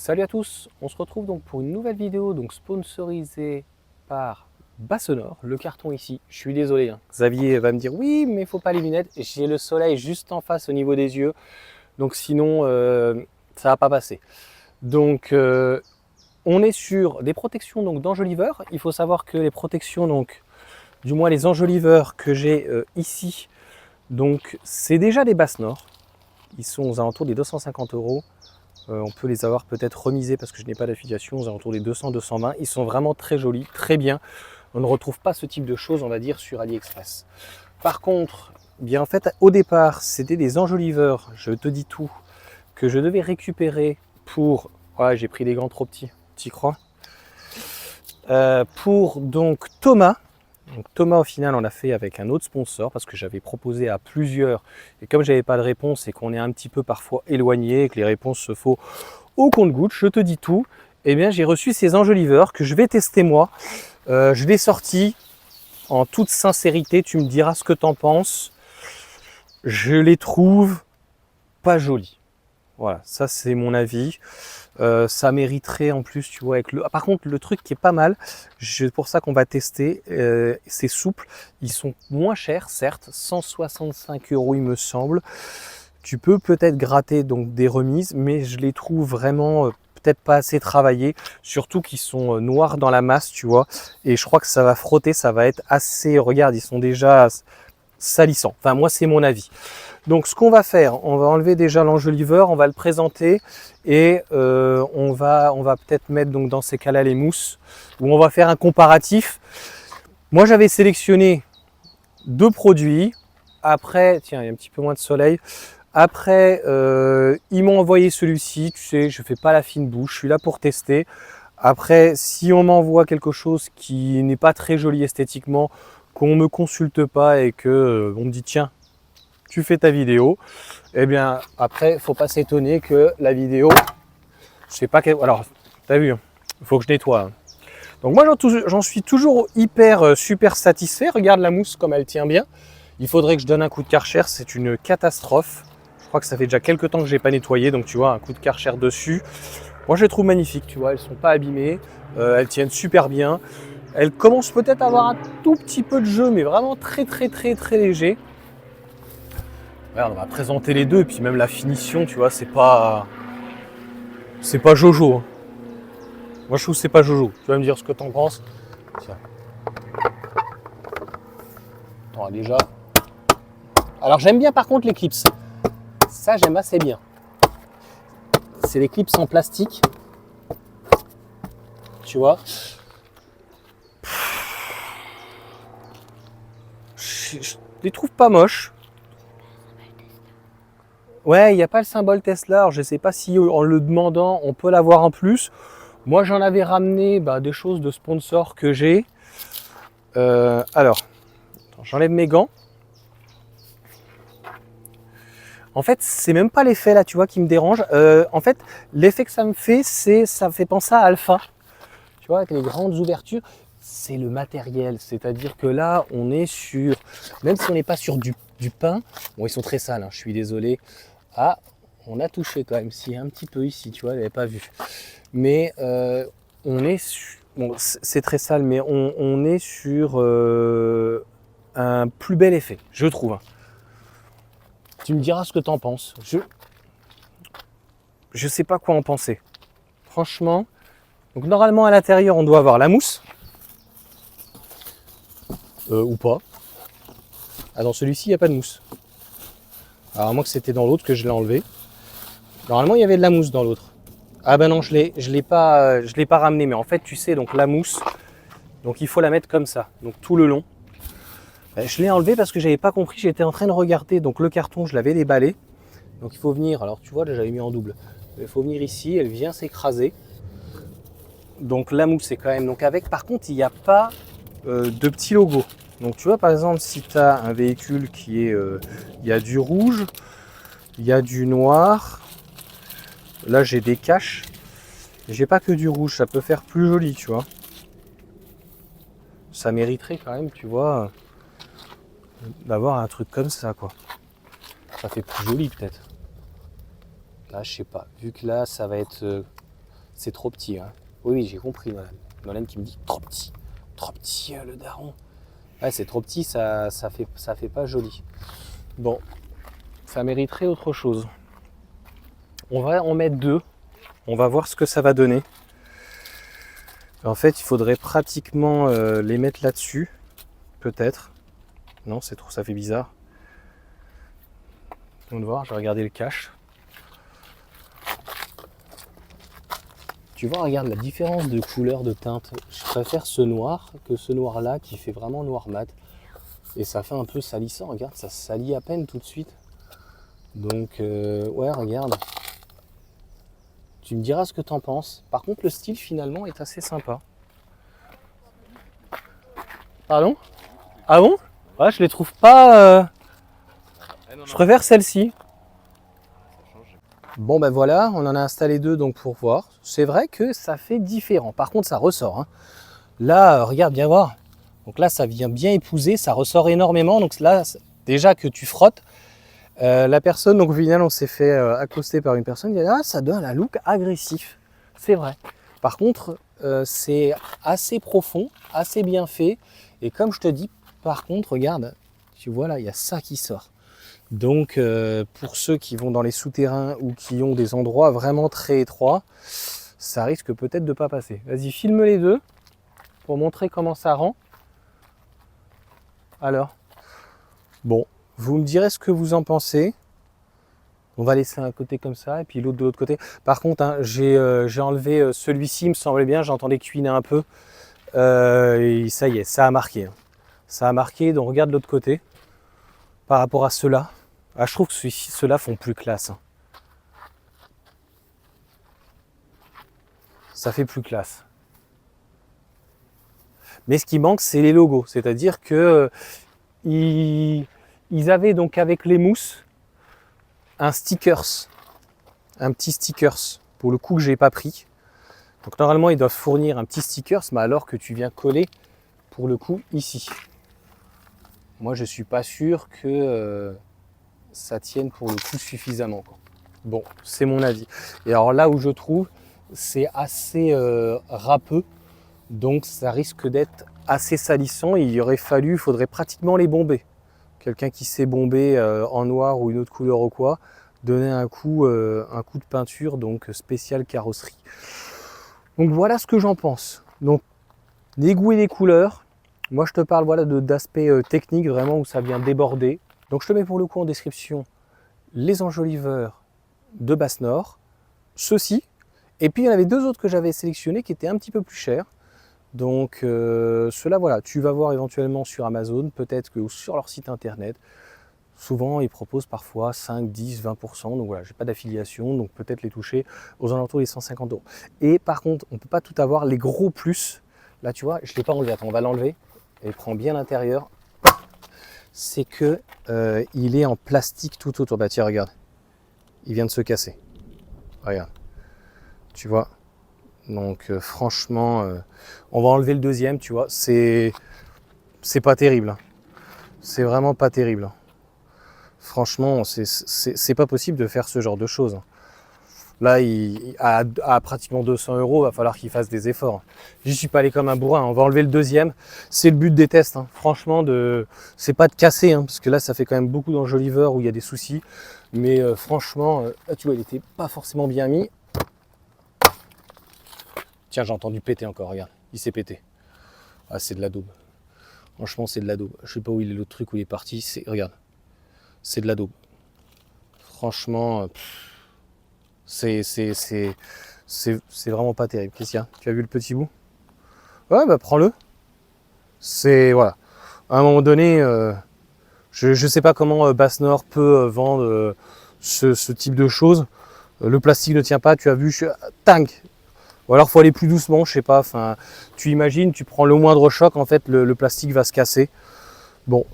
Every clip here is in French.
Salut à tous, on se retrouve donc pour une nouvelle vidéo donc sponsorisée par Bassonor, le carton ici. Je suis désolé, hein. Xavier va me dire oui mais il faut pas les lunettes, j'ai le soleil juste en face au niveau des yeux, donc sinon ça va pas passer. Donc on est sur des protections donc d'enjoliveurs. Il faut savoir que les protections donc, du moins les enjoliveurs que j'ai ici, donc c'est déjà des Bassonor. Ils sont aux alentours des 250 €. On peut les avoir peut-être remisés parce que je n'ai pas d'affiliation, aux alentours des 200-220. Ils sont vraiment très jolis, très bien. On ne retrouve pas ce type de choses, on va dire, sur AliExpress. Par contre, bien en fait, au départ, c'était des enjoliveurs, je te dis tout, que je devais récupérer pour... Ouais, j'ai pris des gants trop petits, t'y crois? Pour donc Thomas. Donc Thomas, au final, on l'a fait avec un autre sponsor parce que j'avais proposé à plusieurs. Et comme j'avais pas de réponse et qu'on est un petit peu parfois éloigné et que les réponses se font au compte-gouttes, je te dis tout. Eh bien, j'ai reçu ces enjoliveurs que je vais tester moi. Je l'ai sorti en toute sincérité. Tu me diras ce que tu en penses. Je les trouve pas jolis. Voilà, ça c'est mon avis. Ça mériterait en plus, tu vois, avec le. Par contre, le truc qui est pas mal, c'est pour ça qu'on va tester. C'est souple. Ils sont moins chers, certes, 165 € il me semble. Tu peux peut-être gratter donc des remises, mais je les trouve vraiment peut-être pas assez travaillés, surtout qu'ils sont noirs dans la masse, tu vois. Et je crois que ça va frotter, ça va être assez. Regarde, ils sont déjà salissants. Enfin, moi, c'est mon avis. Donc, ce qu'on va faire, on va enlever déjà l'enjoliveur, on va le présenter et on va peut-être mettre donc dans ces cas-là les mousses, où on va faire un comparatif. Moi, j'avais sélectionné deux produits. Après, tiens, il y a un petit peu moins de soleil. Après, ils m'ont envoyé celui-ci. Tu sais, je fais pas la fine bouche. Je suis là pour tester. Après, si on m'envoie quelque chose qui n'est pas très joli esthétiquement, qu'on me consulte pas et que on me dit tiens, tu fais ta vidéo, eh bien après, faut pas s'étonner que la vidéo, je sais pas quelle. Alors, t'as vu, il faut que je nettoie, hein. Donc moi, j'en suis toujours hyper super satisfait. Regarde la mousse comme elle tient bien. Il faudrait que je donne un coup de Karcher, c'est une catastrophe. Je crois que ça fait déjà quelques temps que je n'ai pas nettoyé, donc tu vois, un coup de Karcher dessus. Moi, je les trouve magnifiques, tu vois, elles ne sont pas abîmées, elles tiennent super bien. Elles commencent peut-être à avoir un tout petit peu de jeu, mais vraiment très léger. Regarde, on va présenter les deux, et puis même la finition, tu vois, c'est pas Jojo, hein. Moi, je trouve que c'est pas Jojo. Tu vas me dire ce que t'en penses. Tiens. Attends, déjà. Alors, j'aime bien par contre les clips. Ça, j'aime assez bien. C'est des clips en plastique. Tu vois. Je les trouve pas moches. Ouais, il n'y a pas le symbole Tesla. Alors, je ne sais pas si en le demandant, on peut l'avoir en plus. Moi, j'en avais ramené des choses de sponsors que j'ai. Alors, j'enlève mes gants. En fait, c'est même pas l'effet là, tu vois, qui me dérange. En fait, l'effet que ça me fait, ça me fait penser à Alpha. Tu vois, avec les grandes ouvertures, c'est le matériel. C'est-à-dire que là, on est sur, même si on n'est pas sur du pain, bon, ils sont très sales, hein, je suis désolé. Ah, on a touché quand même, si un petit peu ici, tu vois, elle n'avait pas vu. Mais on est sur, bon, c'est très sale, mais on est sur un plus bel effet, je trouve, hein. Tu me diras ce que tu en penses. Je sais pas quoi en penser. Franchement. Donc normalement à l'intérieur on doit avoir la mousse. Ou pas. Ah, dans celui-ci il n'y a pas de mousse. Alors à moins que c'était dans l'autre que je l'ai enlevé. Normalement il y avait de la mousse dans l'autre. Ah ben non, je l'ai pas ramené. Mais en fait tu sais, donc la mousse, donc il faut la mettre comme ça. Donc tout le long. Je l'ai enlevé parce que j'avais pas compris. J'étais en train de regarder. Donc le carton je l'avais déballé. Donc il faut venir. Alors tu vois là j'avais mis en double. Il faut venir ici. Elle vient s'écraser. Donc la mousse est quand même. Donc avec, par contre il n'y a pas de petits logos. Donc tu vois par exemple si tu as un véhicule qui est, il y a du rouge, il y a du noir. Là j'ai des caches. J'ai pas que du rouge, ça peut faire plus joli, tu vois. Ça mériterait quand même, tu vois, d'avoir un truc comme ça, quoi. Ça fait plus joli peut-être. Là je sais pas. Vu que là ça va être C'est trop petit. Hein. Oui, j'ai compris, Nolan. Nolan qui me dit trop petit le daron. Ouais, c'est trop petit, ça fait pas joli. Bon, ça mériterait autre chose. On va en mettre 2. On va voir ce que ça va donner. En fait, il faudrait pratiquement les mettre là-dessus. Peut-être. Non, c'est trop, ça fait bizarre. On va voir, je vais regarder le cache. Tu vois, regarde la différence de couleur, de teinte. Je préfère ce noir que ce noir-là qui fait vraiment noir mat. Et ça fait un peu salissant, regarde, ça salit à peine tout de suite. Donc, ouais, regarde. Tu me diras ce que t'en penses. Par contre, le style, finalement, est assez sympa. Pardon? Ah bon? Ouais, je les trouve pas... Je préfère celle-ci. Bon ben voilà, on en a installé 2 donc pour voir. C'est vrai que ça fait différent. Par contre, ça ressort. Hein. Là, regarde, bien voir. Donc là, ça vient bien épouser, ça ressort énormément. Donc là, déjà que tu frottes, la personne, donc au final, on s'est fait accoster par une personne qui a dit ah, ça donne un look agressif. C'est vrai. Par contre, c'est assez profond, assez bien fait. Et comme je te dis, par contre, regarde, tu vois là, il y a ça qui sort. Donc pour ceux qui vont dans les souterrains ou qui ont des endroits vraiment très étroits, ça risque peut-être de ne pas passer. Vas-y, filme les 2 pour montrer comment ça rend. Alors, bon, vous me direz ce que vous en pensez. On va laisser un côté comme ça et puis l'autre de l'autre côté. Par contre, hein, j'ai enlevé celui-ci, il me semblait bien, j'entendais cuiner un peu. Et ça y est, ça a marqué. Hein. Ça a marqué, donc regarde l'autre côté. Par rapport à ceux-là. Ah, je trouve que ceux-là font plus classe. Hein. Ça fait plus classe. Mais ce qui manque, c'est les logos. C'est-à-dire que ils avaient donc avec les mousses un stickers. Un petit stickers. Pour le coup que j'ai pas pris. Donc normalement, ils doivent fournir un petit stickers, mais alors que tu viens coller pour le coup ici. Moi, je suis pas sûr que ça tienne pour le coup suffisamment. Quoi. Bon, c'est mon avis. Et alors là où je trouve, c'est assez râpeux, donc ça risque d'être assez salissant. Il faudrait pratiquement les bomber. Quelqu'un qui sait bomber en noir ou une autre couleur ou quoi, donner un coup de peinture, donc spécial carrosserie. Donc voilà ce que j'en pense. Donc les goûts et les couleurs. Moi je te parle voilà, d'aspect technique vraiment où ça vient déborder. Donc je te mets pour le coup en description les enjoliveurs de Basse-Nord, ceux-ci, et puis il y en avait 2 autres que j'avais sélectionnés qui étaient un petit peu plus chers. Donc ceux-là, voilà, tu vas voir éventuellement sur Amazon, peut-être que sur leur site internet. Souvent, ils proposent parfois 5, 10, 20%. Donc voilà, j'ai pas d'affiliation, donc peut-être les toucher aux alentours des 150 €. Et par contre, on ne peut pas tout avoir, les gros plus. Là, tu vois, je ne l'ai pas enlevé. Attends, on va l'enlever. Et prends bien l'intérieur. C'est que il est en plastique tout autour. Bah tiens, regarde. Il vient de se casser. Regarde. Tu vois. Donc franchement, on va enlever le deuxième, tu vois. C'est pas terrible. C'est vraiment pas terrible. Franchement, c'est pas possible de faire ce genre de choses. Là, à pratiquement 200 €, il va falloir qu'il fasse des efforts. J'y suis pas allé comme un bourrin. On va enlever le deuxième. C'est le but des tests. Hein. Franchement, c'est pas de casser, hein, parce que là, ça fait quand même beaucoup d'enjoliveurs où il y a des soucis. Mais franchement, là, tu vois, il était pas forcément bien mis. Tiens, j'ai entendu péter encore. Regarde, il s'est pété. Ah, c'est de la daube. Franchement, c'est de la daube. Je sais pas où il est l'autre truc où il est parti. Regarde, c'est de la daube. Franchement. C'est vraiment pas terrible. Qu'est-ce qu'il y a? Tu as vu le petit bout? Ouais, bah prends-le. C'est voilà. À un moment donné, je sais pas comment Basse-Nord peut vendre ce type de choses. Le plastique ne tient pas. Tu as vu, tank. Ou alors faut aller plus doucement, je sais pas. Enfin, tu imagines, tu prends le moindre choc, en fait, le plastique va se casser. Bon,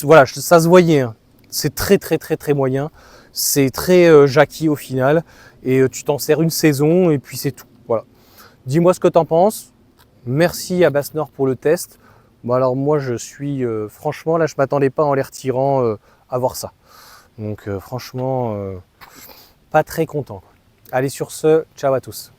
voilà, ça se voyait. Hein. C'est très moyen. C'est très Jackie au final. Et tu t'en sers une saison et puis c'est tout. Voilà. Dis-moi ce que tu en penses. Merci à Basse-Nord pour le test. Bon alors moi je suis franchement là je m'attendais pas en les retirant à voir ça. Donc franchement, pas très content. Allez, sur ce, ciao à tous.